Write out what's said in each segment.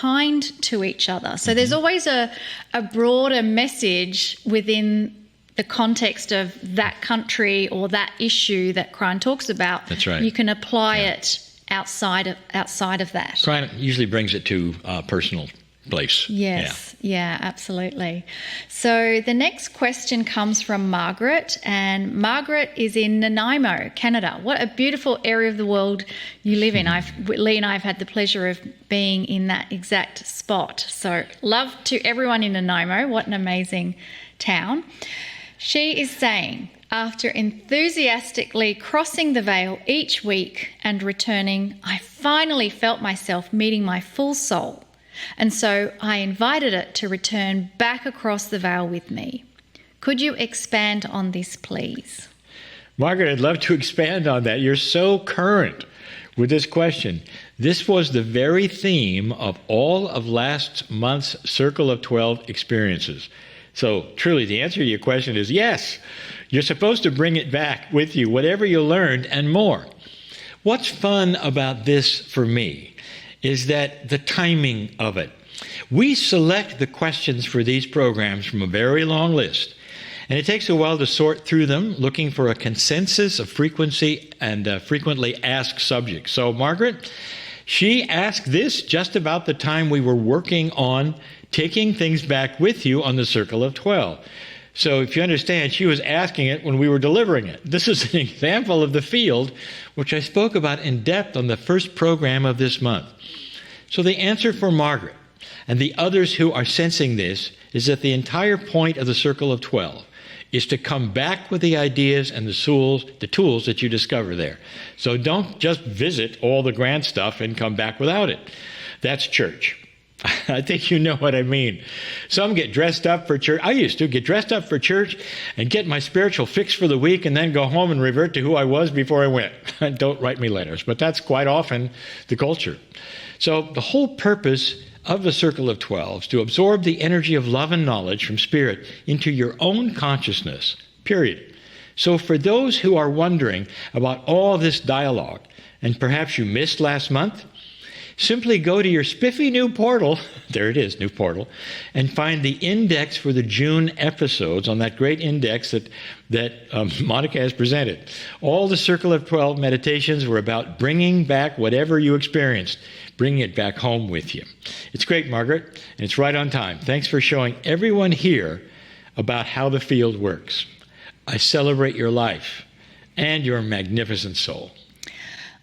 kind to each other. So there's always a broader message within the context of that country or that issue that Kryon talks about. That's right. You can apply it outside of that. Kryon usually brings it to a personal place. Yes, yeah, absolutely. So the next question comes from Margaret, and Margaret is in Nanaimo, Canada. What a beautiful area of the world you live in. Lee and I have had the pleasure of being in that exact spot. So love to everyone in Nanaimo. What an amazing town. She is saying, after enthusiastically crossing the veil each week and returning, I finally felt myself meeting my full soul. And so I invited it to return back across the veil with me. Could you expand on this, please? Margaret, I'd love to expand on that. You're so current with this question. This was the very theme of all of last month's Circle of 12 experiences. So truly, the answer to your question is yes. You're supposed to bring it back with you, whatever you learned and more. What's fun about this for me is that the timing of it. We select the questions for these programs from a very long list, and it takes a while to sort through them, looking for a consensus of frequency and frequently asked subjects. So Margaret, she asked this just about the time we were working on taking things back with you on the Circle of 12. So if you understand, she was asking it when we were delivering it. This is an example of the field, which I spoke about in depth on the first program of this month. So the answer for Margaret and the others who are sensing this is that the entire point of the Circle of 12 is to come back with the ideas and the tools that you discover there. So don't just visit all the grand stuff and come back without it. That's church. I think you know what I mean. Some get dressed up for church. I used to get dressed up for church and get my spiritual fix for the week and then go home and revert to who I was before I went. Don't write me letters, but that's quite often the culture. So the whole purpose of the Circle of 12 is to absorb the energy of love and knowledge from Spirit into your own consciousness, period. So for those who are wondering about all this dialogue, and perhaps you missed last month, simply go to your spiffy new portal, there it is, new portal, and find the index for the June episodes on that great index that Monica has presented. All the Circle of 12 meditations were about bringing back whatever you experienced, bringing it back home with you. It's great, Margaret, and it's right on time. Thanks for showing everyone here about how the field works. I celebrate your life and your magnificent soul.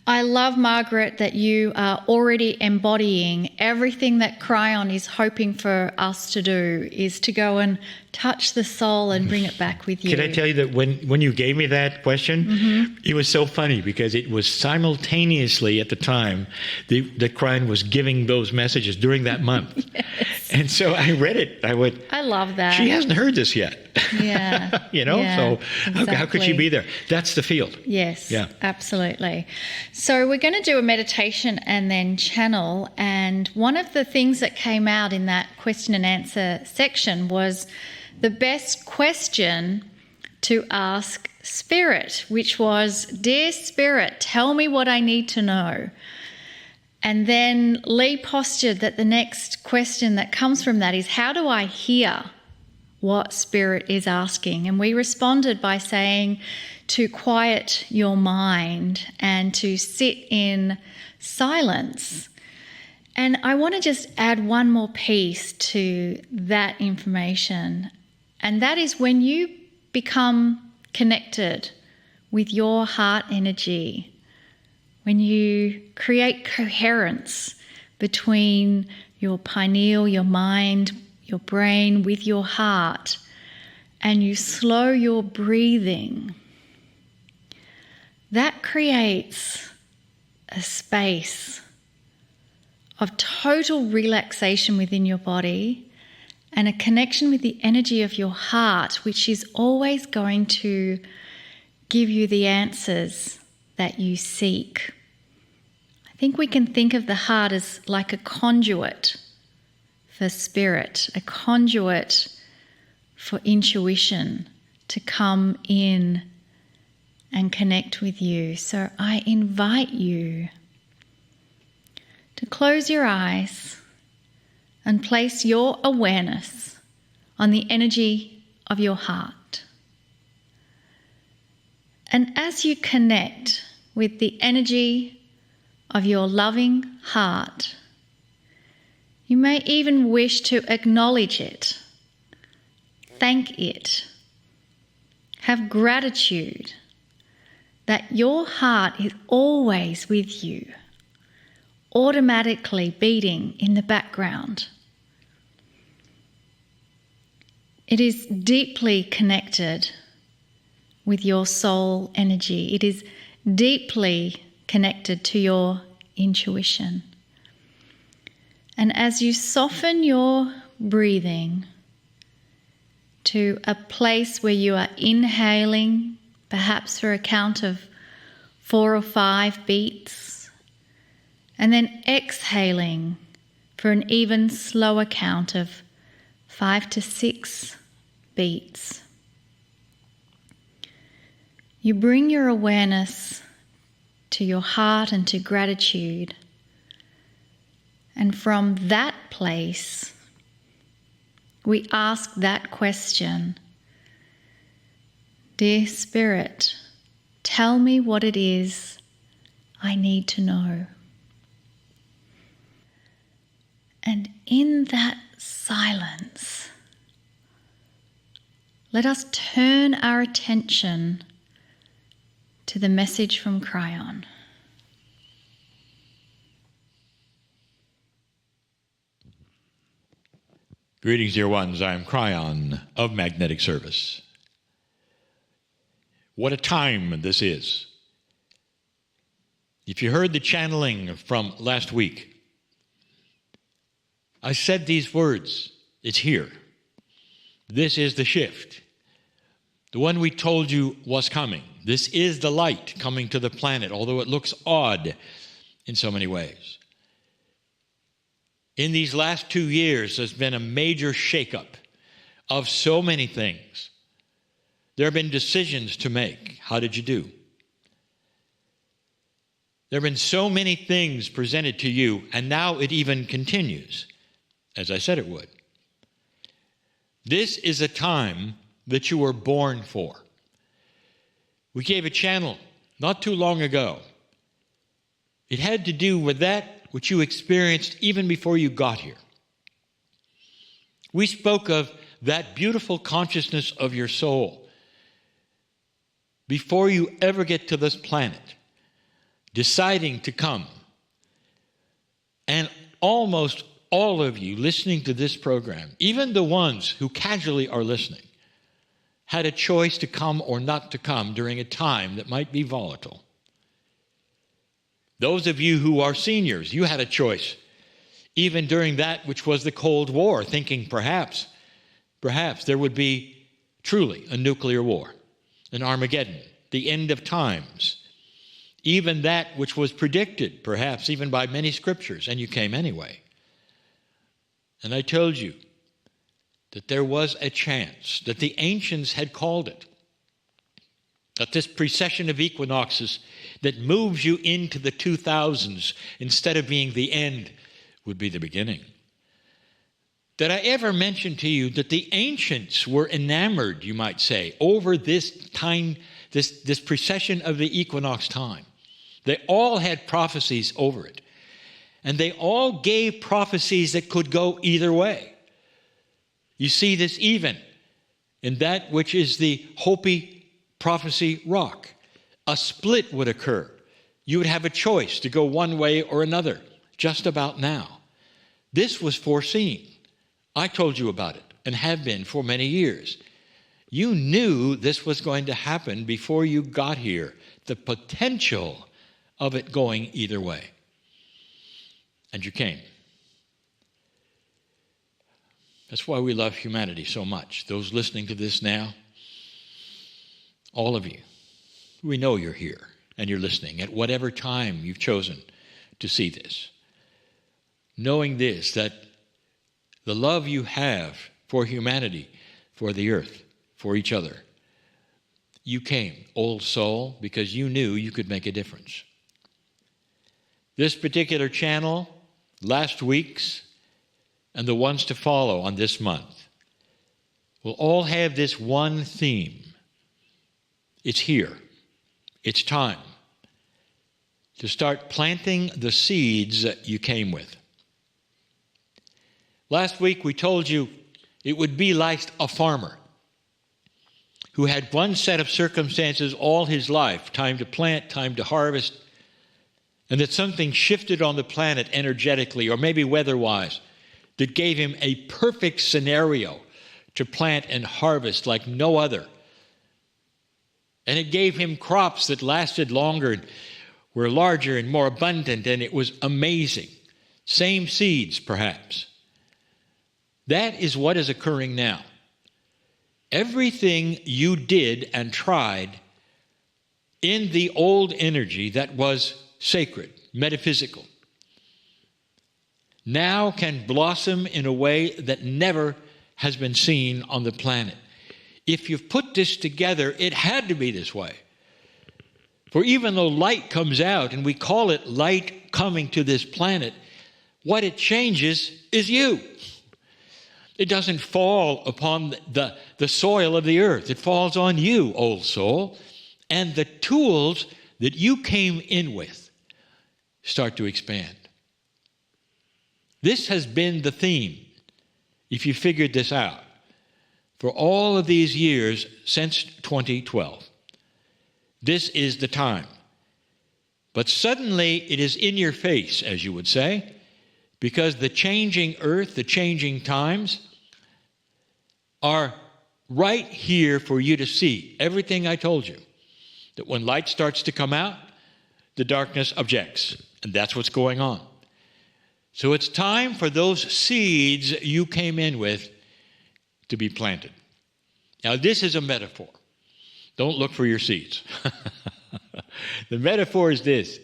I love, Margaret, that you are already embodying everything that Kryon is hoping for us to do, is to go and touch the soul and bring it back with you. Can I tell you that when you gave me that question, it was so funny because it was simultaneously at the time that Kryon was giving those messages during that month. Yes. And so I read it. I love that. She hasn't heard this yet. Yeah. So exactly. How could she be there? That's the field. Yes, yeah, absolutely. So we're going to do a meditation and then channel. And one of the things that came out in that question and answer section was the best question to ask Spirit, which was, Dear Spirit, tell me what I need to know. And then Lee postured that the next question that comes from that is, how do I hear what Spirit is asking? And we responded by saying to quiet your mind and to sit in silence. And I want to just add one more piece to that information, and that is when you become connected with your heart energy, when you create coherence between your pineal, your mind, your brain with your heart, and you slow your breathing, that creates a space of total relaxation within your body and a connection with the energy of your heart, which is always going to give you the answers that you seek. I think we can think of the heart as like a conduit for spirit, a conduit for intuition to come in and connect with you. So I invite you to close your eyes and place your awareness on the energy of your heart. And as you connect with the energy of your loving heart, you may even wish to acknowledge it, thank it, have gratitude that your heart is always with you, automatically beating in the background. It is deeply connected with your soul energy. It is deeply connected to your intuition. And as you soften your breathing to a place where you are inhaling, perhaps for a count of 4 or 5 beats, and then exhaling for an even slower count of 5 to 6 beats. You bring your awareness to your heart and to gratitude. And from that place, we ask that question: Dear Spirit, tell me what it is I need to know. And in that silence, let us turn our attention to the message from Kryon. Greetings, dear ones. I am Kryon of Magnetic Service. What a time this is. If you heard the channeling from last week, I said these words. It's here. This is the shift. The one we told you was coming. This is the light coming to the planet, although it looks odd in so many ways. In these last 2 years, there's been a major shakeup of so many things. There have been decisions to make. How did you do? There have been so many things presented to you, and now it even continues, as I said it would. This is a time that you were born for. We gave a channel not too long ago. It had to do with that which you experienced even before you got here. We spoke of that beautiful consciousness of your soul before you ever get to this planet, deciding to come. And almost all of you listening to this program, even the ones who casually are listening, had a choice to come or not to come during a time that might be volatile. Those of you who are seniors, you had a choice, even during that which was the Cold War, thinking perhaps there would be truly a nuclear war, an Armageddon, the end of times, even that which was predicted, perhaps even by many scriptures, and you came anyway. And I told you that there was a chance, that the ancients had called it, that this precession of equinoxes that moves you into the 2000s instead of being the end would be the beginning. Did I ever mention to you that the ancients were enamored, you might say, over this time, this precession of the equinox time? They all had prophecies over it. And they all gave prophecies that could go either way. You see this even in that which is the Hopi prophecy rock. A split would occur. You would have a choice to go one way or another, just about now. This was foreseen. I told you about it and have been for many years. You knew this was going to happen before you got here, the potential of it going either way. And you came. That's why we love humanity so much. Those listening to this now, all of you, we know you're here and you're listening at whatever time you've chosen to see this. Knowing this, that the love you have for humanity, for the earth, for each other, you came, old soul, because you knew you could make a difference. This particular channel, last week's, and the ones to follow on this month will all have this one theme. It's here. It's time to start planting the seeds that you came with. Last week we told you it would be like a farmer who had one set of circumstances all his life, time to plant, time to harvest, and that something shifted on the planet energetically or maybe weather-wise that gave him a perfect scenario to plant and harvest like no other. And it gave him crops that lasted longer and were larger and more abundant, and it was amazing. Same seeds, perhaps. That is what is occurring now. Everything you did and tried in the old energy that was sacred, metaphysical, now can blossom in a way that never has been seen on the planet. If you've put this together, it had to be this way. For even though light comes out, and we call it light coming to this planet, what it changes is you. It doesn't fall upon the soil of the earth. It falls on you, old soul. And the tools that you came in with start to expand. This has been the theme, if you figured this out, for all of these years since 2012. This is the time. But suddenly it is in your face, as you would say, because the changing earth, the changing times are right here for you to see. Everything I told you, that when light starts to come out, the darkness objects. And that's what's going on. So it's time for those seeds you came in with to be planted. Now, this is a metaphor. Don't look for your seeds. The metaphor is this.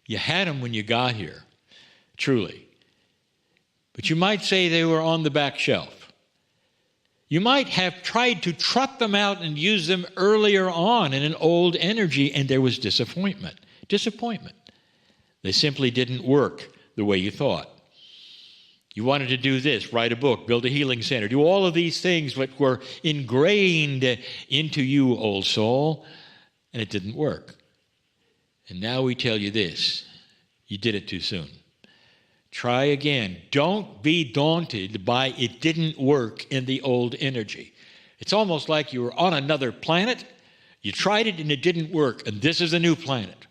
You had them when you got here, truly. But you might say they were on the back shelf. You might have tried to trot them out and use them earlier on in an old energy, and there was disappointment. Disappointment. They simply didn't work the way you thought. You wanted to do this, write a book, build a healing center, do all of these things that were ingrained into you, old soul, and it didn't work. And now we tell you this, you did it too soon. Try again. Don't be daunted by it didn't work in the old energy. It's almost like you were on another planet, you tried it and it didn't work, and this is a new planet.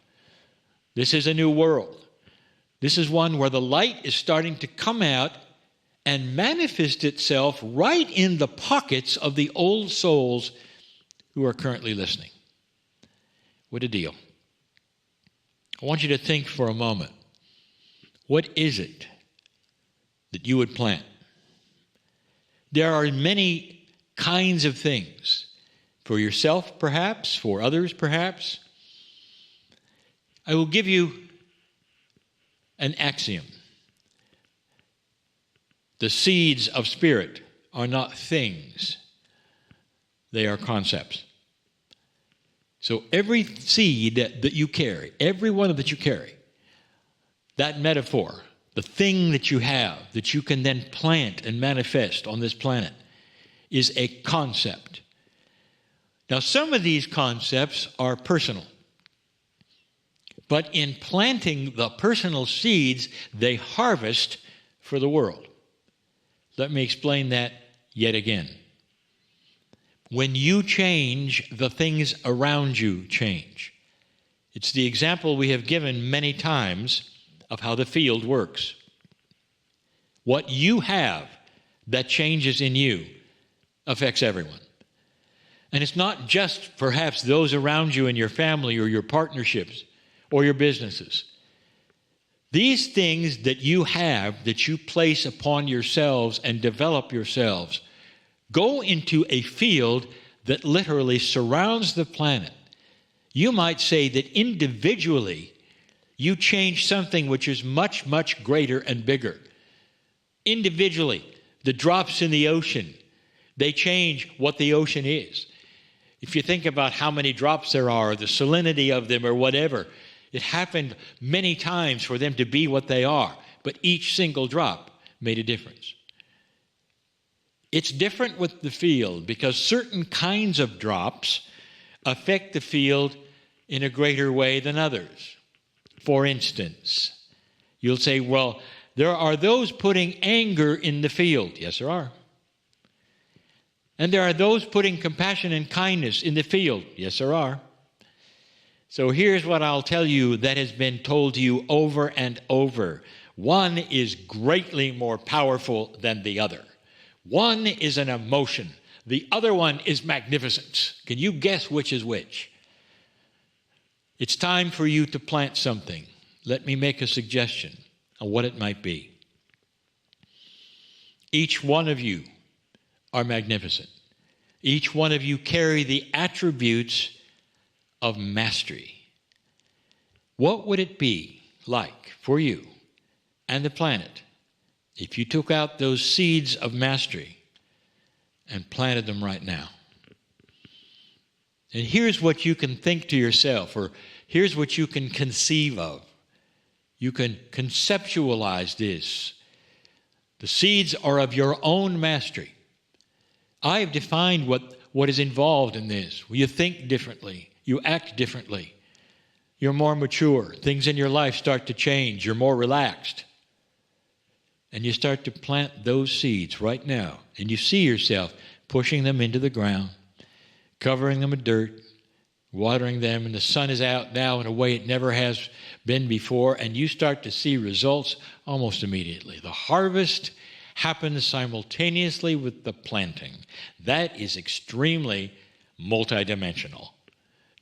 This is a new world. This is one where the light is starting to come out and manifest itself right in the pockets of the old souls who are currently listening. What a deal. I want you to think for a moment. What is it that you would plant? There are many kinds of things. For yourself, perhaps. For others, perhaps. I will give you an axiom. The seeds of spirit are not things. They are concepts. So every seed that you carry, every one that you carry, that metaphor, the thing that you have, that you can then plant and manifest on this planet, is a concept. Now, some of these concepts are personal. But in planting the personal seeds, they harvest for the world. Let me explain that yet again. When you change, the things around you change. It's the example we have given many times of how the field works. What you have that changes in you affects everyone. And it's not just perhaps those around you in your family or your partnerships or your businesses. These things that you have, that you place upon yourselves and develop yourselves, go into a field that literally surrounds the planet. You might say that individually, you change something which is much, much greater and bigger. Individually, the drops in the ocean, they change what the ocean is. If you think about how many drops there are, the salinity of them or whatever, it happened many times for them to be what they are, but each single drop made a difference. It's different with the field because certain kinds of drops affect the field in a greater way than others. For instance, you'll say, well, there are those putting anger in the field. Yes, there are. And there are those putting compassion and kindness in the field. Yes, there are. So here's what I'll tell you that has been told to you over and over. One is greatly more powerful than the other. One is an emotion. The other one is magnificence. Can you guess which is which? It's time for you to plant something. Let me make a suggestion on what it might be. Each one of you are magnificent. Each one of you carry the attributes of mastery. What would it be like for you and the planet if you took out those seeds of mastery and planted them right now? And here's what you can think to yourself, or here's what you can conceive of. You can conceptualize this. The seeds are of your own mastery. I have defined what is involved in this. You think differently. You act differently. You're more mature. Things in your life start to change. You're more relaxed. And you start to plant those seeds right now. And you see yourself pushing them into the ground, covering them with dirt, watering them, and the sun is out now in a way it never has been before, and you start to see results almost immediately. The harvest happens simultaneously with the planting. That is extremely multidimensional.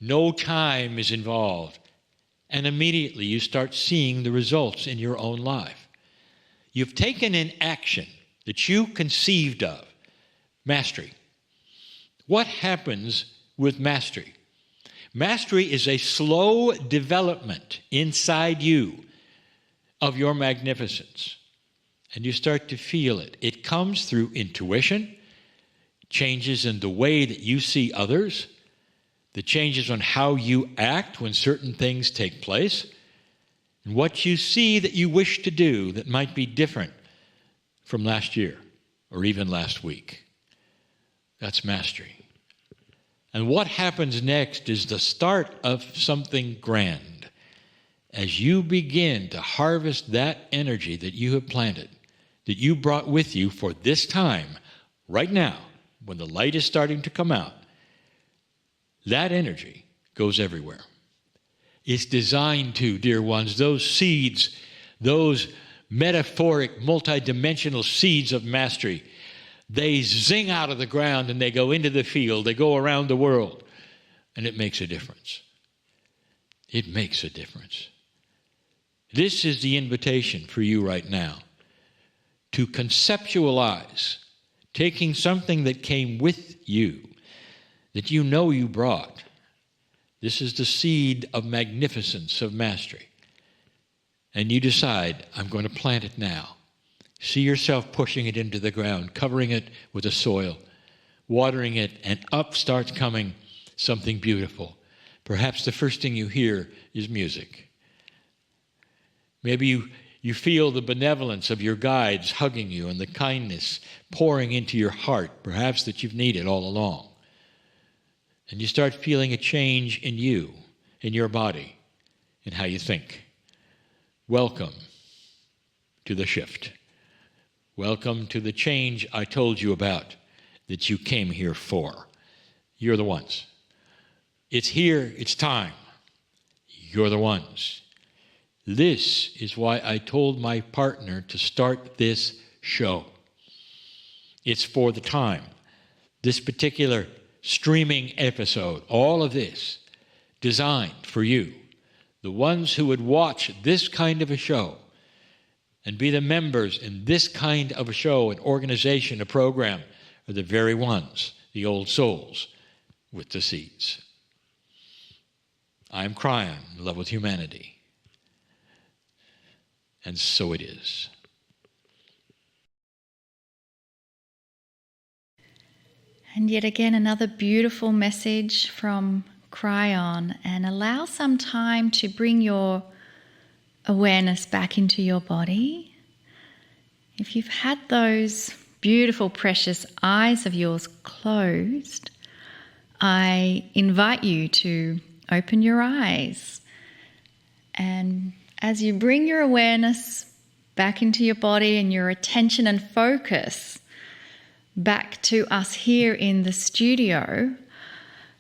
No time is involved, and immediately you start seeing the results in your own life. You've taken an action that you conceived of, mastery. What happens with mastery? Mastery is a slow development inside you of your magnificence. And you start to feel it. It comes through intuition, changes in the way that you see others, the changes on how you act when certain things take place, and what you see that you wish to do that might be different from last year or even last week. That's mastery. And what happens next is the start of something grand. As you begin to harvest that energy that you have planted, that you brought with you for this time, right now, when the light is starting to come out, that energy goes everywhere. It's designed to, dear ones, those seeds, those metaphoric, multidimensional seeds of mastery, they zing out of the ground and they go into the field, they go around the world, and it makes a difference. It makes a difference. This is the invitation for you right now, to conceptualize, taking something that came with you, that you know you brought. This is the seed of magnificence, of mastery. And you decide, I'm going to plant it now. See yourself pushing it into the ground, covering it with the soil, watering it, and up starts coming something beautiful. Perhaps the first thing you hear is music. Maybe you feel the benevolence of your guides hugging you and the kindness pouring into your heart, perhaps that you've needed all along. And you start feeling a change in you, in your body, in how you think. Welcome to the shift. Welcome to the change I told you about that you came here for. You're the ones. It's here, it's time. You're the ones. This is why I told my partner to start this show. It's for the time. This particular streaming episode, all of this, designed for you, the ones who would watch this kind of a show and be the members in this kind of a show, an organization, a program, are the very ones, the old souls with the seeds. I'm Kryon, in love with humanity. And so it is. And yet again, another beautiful message from Kryon. And allow some time to bring your awareness back into your body. If you've had those beautiful, precious eyes of yours closed, I invite you to open your eyes. And as you bring your awareness back into your body and your attention and focus back to us here in the studio,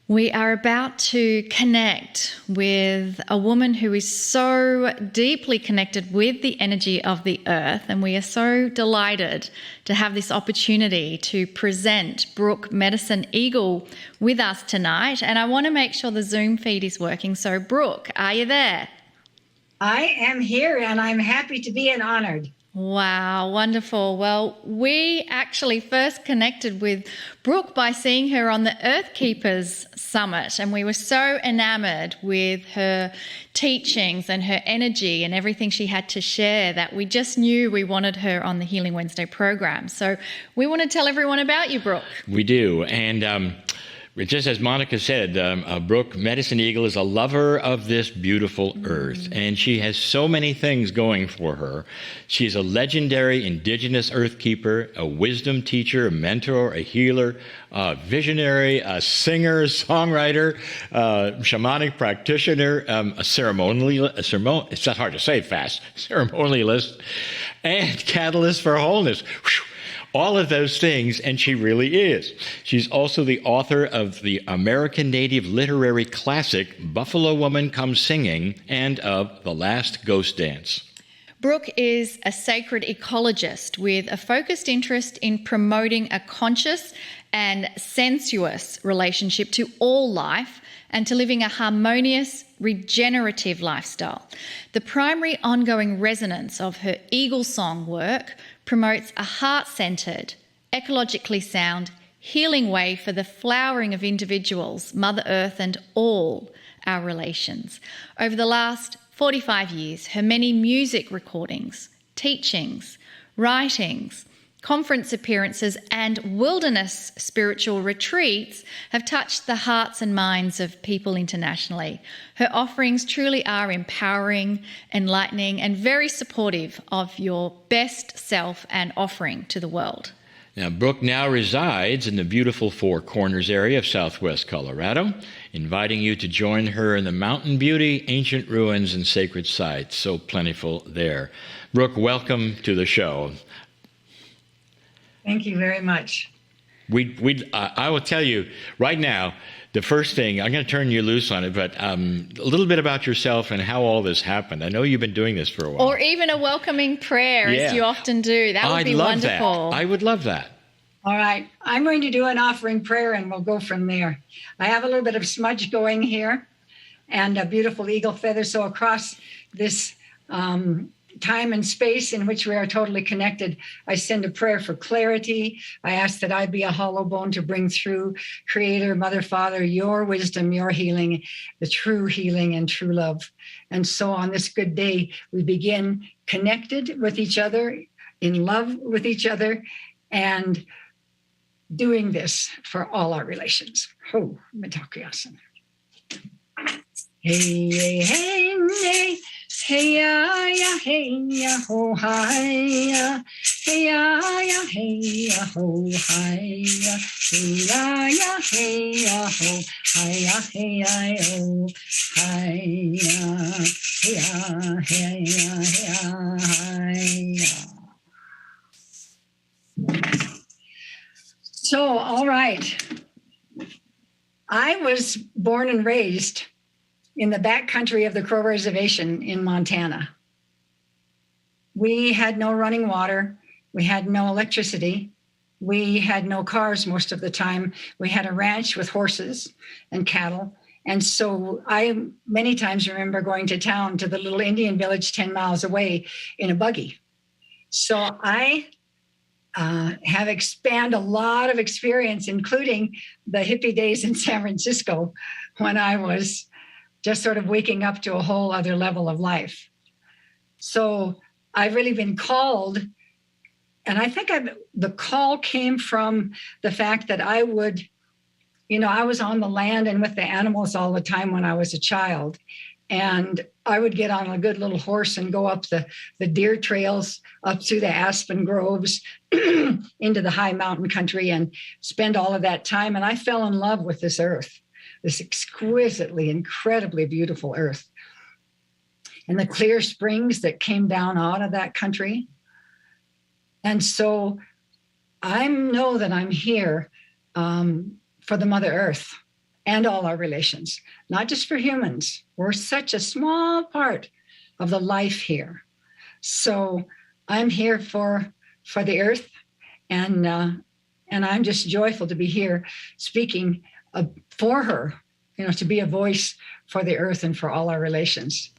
we are about to connect with a woman who is so deeply connected with the energy of the earth, and we are so delighted to have this opportunity to present Brooke Medicine Eagle with us tonight. And I want to make sure the Zoom feed is working. So Brooke, are you there? I am here, and I'm happy to be and honored. Wow, wonderful. Well, we actually first connected with Brooke by seeing her on the Earth Keepers Summit, and we were so enamored with her teachings and her energy and everything she had to share that we just knew we wanted her on the Healing Wednesday program. So we want to tell everyone about you, Brooke. We do. And just as Monica said, Brooke Medicine Eagle is a lover of this beautiful earth, and she has so many things going for her. She's a legendary indigenous earth keeper, a wisdom teacher, a mentor, a healer, a visionary, a singer, songwriter, shamanic practitioner, it's not hard to say fast, ceremonialist, and catalyst for wholeness. Whew. All of those things, and she really is. She's also the author of the American Native literary classic, Buffalo Woman Comes Singing, and of The Last Ghost Dance. Brooke is a sacred ecologist with a focused interest in promoting a conscious and sensuous relationship to all life and to living a harmonious, regenerative lifestyle. The primary ongoing resonance of her Eagle Song work promotes a heart-centered, ecologically sound, healing way for the flowering of individuals, Mother Earth, and all our relations. Over the last 45 years, her many music recordings, teachings, writings, conference appearances, and wilderness spiritual retreats have touched the hearts and minds of people internationally. Her offerings truly are empowering, enlightening, and very supportive of your best self and offering to the world. Now, Brooke now resides in the beautiful Four Corners area of southwest Colorado, inviting you to join her in the mountain beauty, ancient ruins, and sacred sites, so plentiful there. Brooke, welcome to the show. Thank you very much. I will tell you right now, the first thing, I'm going to turn you loose on it, but a little bit about yourself and how all this happened. I know you've been doing this for a while. Or even a welcoming prayer, as you often do. That would be wonderful. I would love that. All right. I'm going to do an offering prayer, and we'll go from there. I have a little bit of smudge going here and a beautiful eagle feather. So across this time and space in which we are totally connected, I send a prayer for clarity. I ask that I be a hollow bone to bring through, Creator, Mother, Father, your wisdom, your healing, the true healing and true love. And so on this good day, we begin connected with each other, in love with each other, and doing this for all our relations. Ho, mitakuyasan. Hey, hey, hey, hey. Hey ya ya, hey ya ho hi ya, hey ya ya, hey ya ho hi ya, hey ya ya, hey ya ho hi ya, hey ya ho hi ya, hey ya hey ya hey ya hi ya. So, all right. I was born and raised in the backcountry of the Crow Reservation in Montana. We had no running water. We had no electricity. We had no cars most of the time. We had a ranch with horses and cattle. And so I many times remember going to town to the little Indian village 10 miles away in a buggy. So I have expanded a lot of experience, including the hippie days in San Francisco when I was just sort of waking up to a whole other level of life. So I've really been called, and I think the call came from the fact that I would, I was on the land and with the animals all the time when I was a child. And I would get on a good little horse and go up the deer trails, up through the aspen groves, into the high mountain country, and spend all of that time. And I fell in love with this earth, this exquisitely, incredibly beautiful earth. And the clear springs that came down out of that country. And so I know that I'm here for the Mother Earth and all our relations, not just for humans. We're such a small part of the life here. So I'm here for the earth, and I'm just joyful to be here speaking for her, to be a voice for the earth and for all our relations.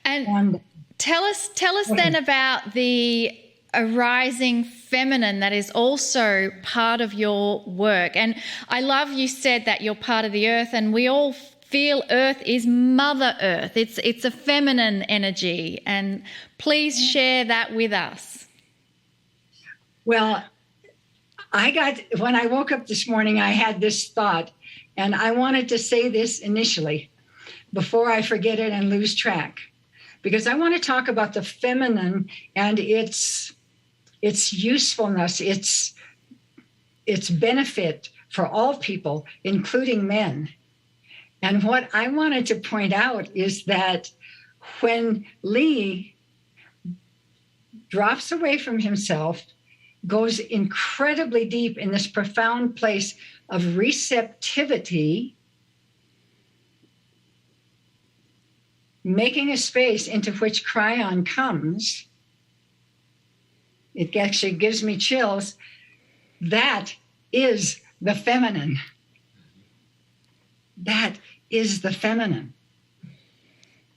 And tell us then about the arising feminine that is also part of your work. And I love you said that you're part of the earth, and we all feel earth is Mother Earth. It's a feminine energy, and please share that with us. Well, when I woke up this morning, I had this thought, and I wanted to say this initially before I forget it and lose track, because I want to talk about the feminine and its usefulness, its benefit for all people, including men. And what I wanted to point out is that when Lee drops away from himself, goes incredibly deep in this profound place of receptivity, making a space into which Kryon comes, it actually gives me chills. That is the feminine. That is the feminine.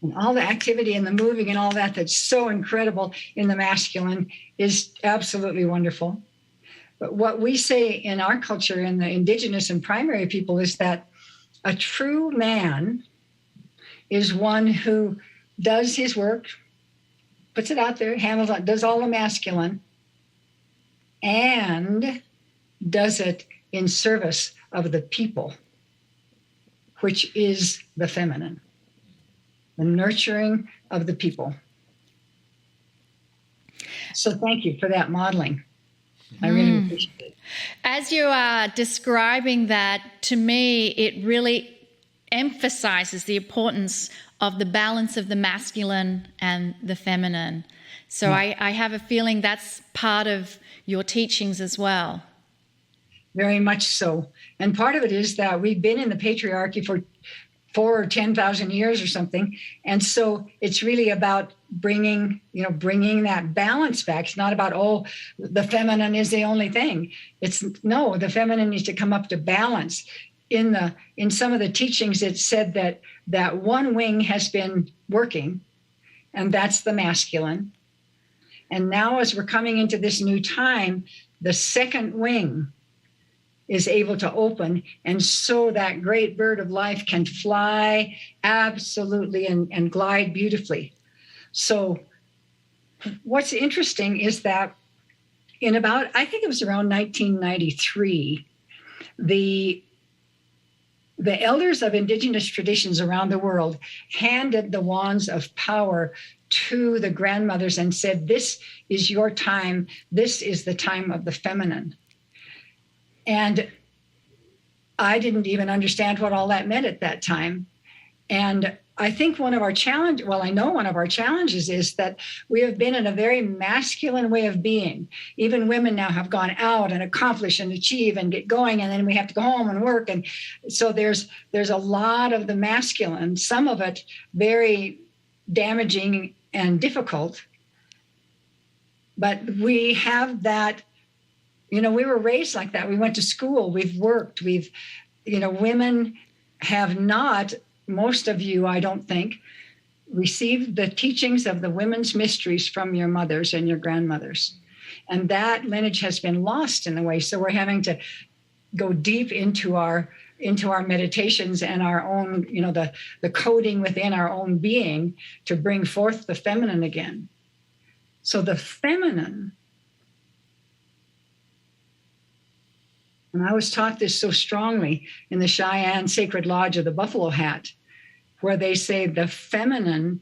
And all the activity and the moving and all that's so incredible in the masculine is absolutely wonderful. But what we say in our culture, in the indigenous and primary people, is that a true man is one who does his work, puts it out there, handles it, does all the masculine, and does it in service of the people, which is the feminine, the nurturing of the people. So thank you for that modeling. I really appreciate it. As you are describing that, to me, it really emphasizes the importance of the balance of the masculine and the feminine. So I have a feeling that's part of your teachings as well. Very much so. And part of it is that we've been in the patriarchy for 4 or 10,000 years or something. And so it's really about bringing that balance back. It's not about, the feminine is the only thing. No, the feminine needs to come up to balance. In some of the teachings, it said that one wing has been working, and that's the masculine. And now as we're coming into this new time, the second wing is able to open, and so that great bird of life can fly absolutely and glide beautifully. So what's interesting is that I think it was around 1993, the elders of indigenous traditions around the world handed the wands of power to the grandmothers and said, this is your time. This is the time of the feminine. And I didn't even understand what all that meant at that time. And I think one of our challenges is that we have been in a very masculine way of being. Even women now have gone out and accomplish and achieve and get going, and then we have to go home and work. And so there's a lot of the masculine, some of it very damaging and difficult. But we have that, we were raised like that. We went to school, we've worked, women have not, most of you, I don't think, received the teachings of the women's mysteries from your mothers and your grandmothers. And that lineage has been lost in a way. So we're having to go deep into our meditations and our own, the coding within our own being to bring forth the feminine again. So the feminine, and I was taught this so strongly in the Cheyenne Sacred Lodge of the Buffalo Hat, where they say the feminine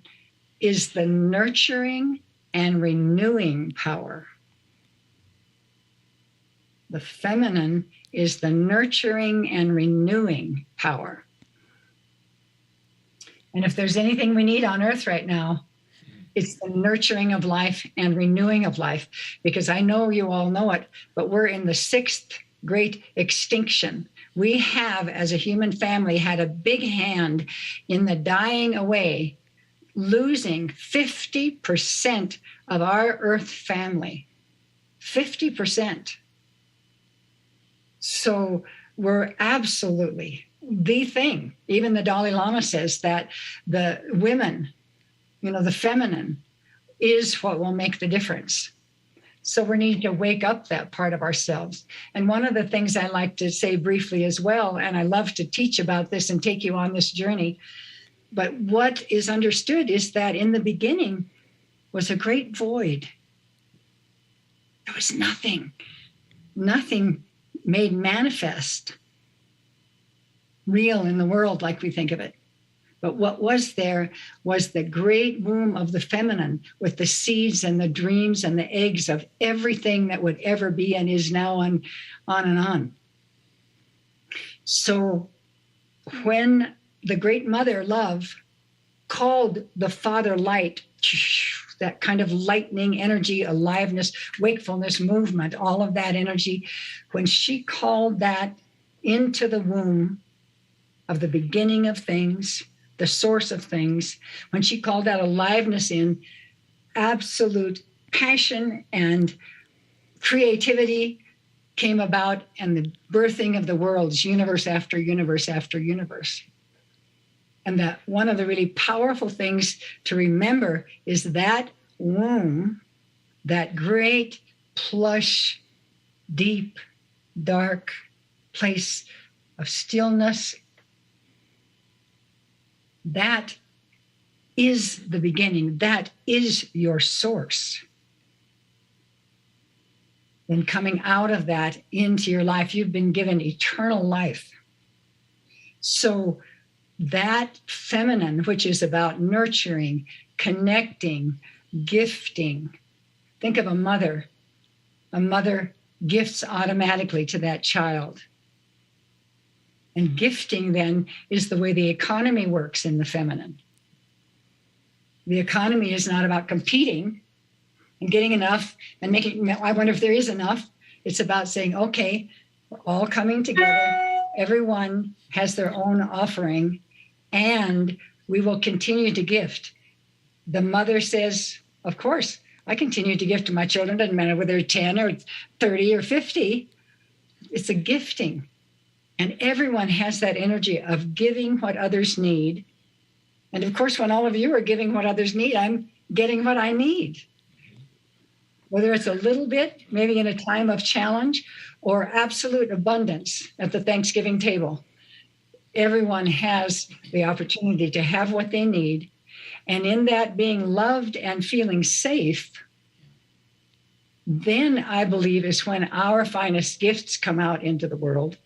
is the nurturing and renewing power. The feminine is the nurturing and renewing power. And if there's anything we need on earth right now, it's the nurturing of life and renewing of life, because I know you all know it, but we're in the sixth great extinction. We have, as a human family, had a big hand in the dying away, losing 50% of our earth family. 50%. So we're absolutely the thing. Even the Dalai Lama says that the women, the feminine is what will make the difference. So we need to wake up that part of ourselves. And one of the things I like to say briefly as well, and I love to teach about this and take you on this journey, but what is understood is that in the beginning was a great void. There was nothing made manifest, real in the world like we think of it. But what was there was the great womb of the feminine, with the seeds and the dreams and the eggs of everything that would ever be and is now, and on. So when the great mother love called the father light, that kind of lightning energy, aliveness, wakefulness, movement, all of that energy, when she called that into the womb of the beginning of things, the source of things, when she called that aliveness in, absolute passion and creativity came about, and the birthing of the worlds, universe after universe after universe. And that one of the really powerful things to remember is that womb, that great, plush, deep, dark place of stillness, that is the beginning. That is your source. Then coming out of that into your life, you've been given eternal life. So that feminine, which is about nurturing, connecting, gifting. Think of a mother. A mother gifts automatically to that child. And gifting then is the way the economy works in the feminine. The economy is not about competing and getting enough and making, I wonder if there is enough. It's about saying, okay, we're all coming together. Everyone has their own offering, and we will continue to gift. The mother says, of course, I continue to gift to my children. Doesn't matter whether they're 10 or 30 or 50. It's a gifting. And everyone has that energy of giving what others need. And of course, when all of you are giving what others need, I'm getting what I need. Whether it's a little bit, maybe in a time of challenge, or absolute abundance at the Thanksgiving table. Everyone has the opportunity to have what they need. And in that being loved and feeling safe, then I believe is when our finest gifts come out into the world.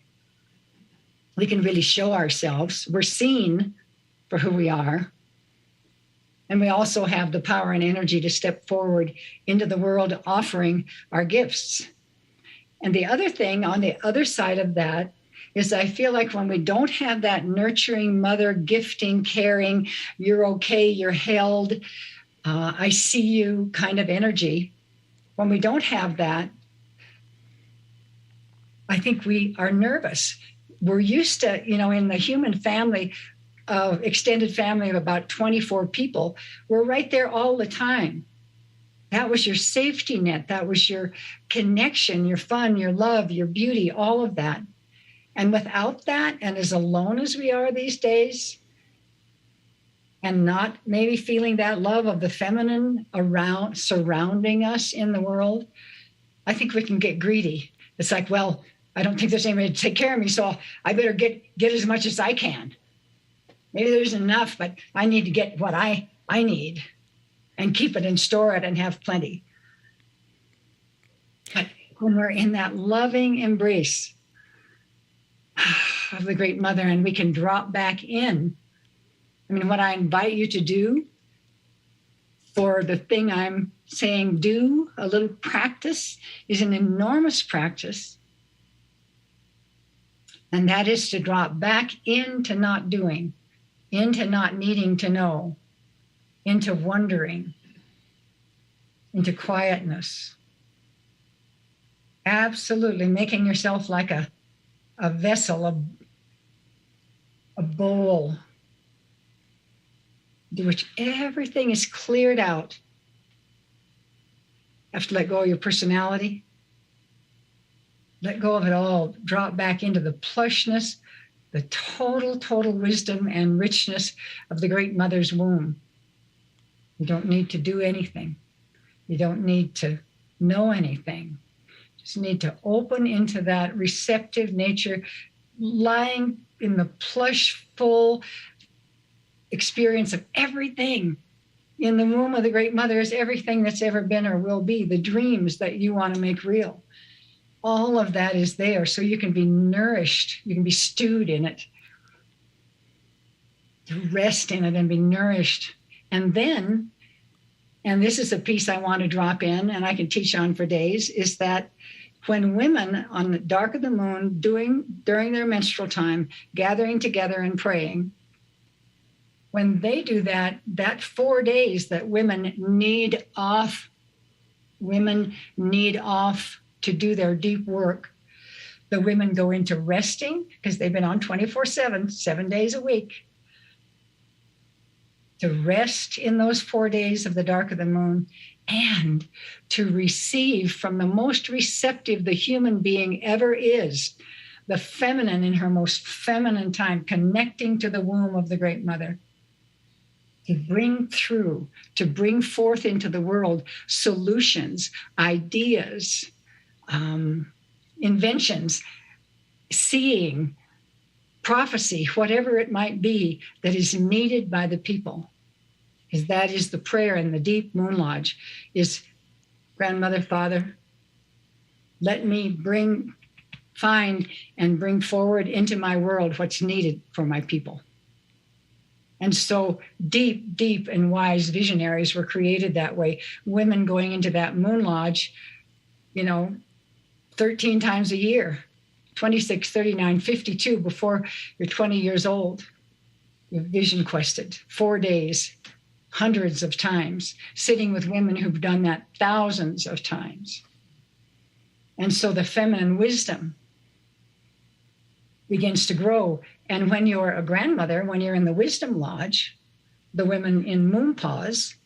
We can really show ourselves. We're seen for who we are. And we also have the power and energy to step forward into the world offering our gifts. And the other thing on the other side of that is I feel like when we don't have that nurturing mother, gifting, caring, you're okay, you're held, I see you kind of energy, when we don't have that, I think we are nervous. We're used to, in the human family, extended family of about 24 people, we're right there all the time. That was your safety net. That was your connection, your fun, your love, your beauty, all of that. And without that, and as alone as we are these days, and not maybe feeling that love of the feminine around, surrounding us in the world, I think we can get greedy. It's like, well, I don't think there's anybody to take care of me, so I better get as much as I can. Maybe there's enough, but I need to get what I need and keep it and store it and have plenty. But when we're in that loving embrace of the great mother and we can drop back in I mean, what I invite you to do for the thing I'm saying do, a little practice, is an enormous practice. And that is to drop back into not doing, into not needing to know, into wondering, into quietness. Absolutely, making yourself like a vessel, a bowl, to which everything is cleared out. You have to let go of your personality. Let go of it all. Drop back into the plushness, the total wisdom and richness of the Great Mother's womb. You don't need to do anything. You don't need to know anything. You just need to open into that receptive nature, lying in the plush, full experience of everything. In the womb of the Great Mother is everything that's ever been or will be, the dreams that you want to make real. All of that is there, so you can be nourished. You can be stewed in it, to rest in it and be nourished. And then, and this is a piece I want to drop in and I can teach on for days, is that when women on the dark of the moon during their menstrual time, gathering together and praying, when they do that 4 days that women need off to do their deep work, the women go into resting because they've been on 24/7, 7 days a week, to rest in those 4 days of the dark of the moon and to receive from the most receptive the human being ever is, the feminine in her most feminine time, connecting to the womb of the Great Mother, to bring forth into the world solutions, ideas, inventions, seeing, prophecy, whatever it might be that is needed by the people. Because that is the prayer in the deep moon lodge, is Grandmother, Father, let me find and bring forward into my world what's needed for my people. And so deep and wise visionaries were created that way. Women going into that moon lodge, 13 times a year, 26, 39, 52 before you're 20 years old. You've vision quested 4 days, hundreds of times, sitting with women who've done that thousands of times. And so the feminine wisdom begins to grow. And when you're a grandmother, when you're in the wisdom lodge, the women in moon pause,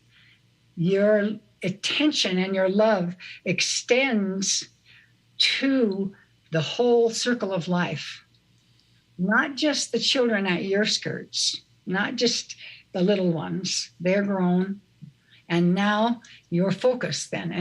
your attention and your love extends to the whole circle of life, not just the children at your skirts, not just the little ones. They're grown. And now your focus then.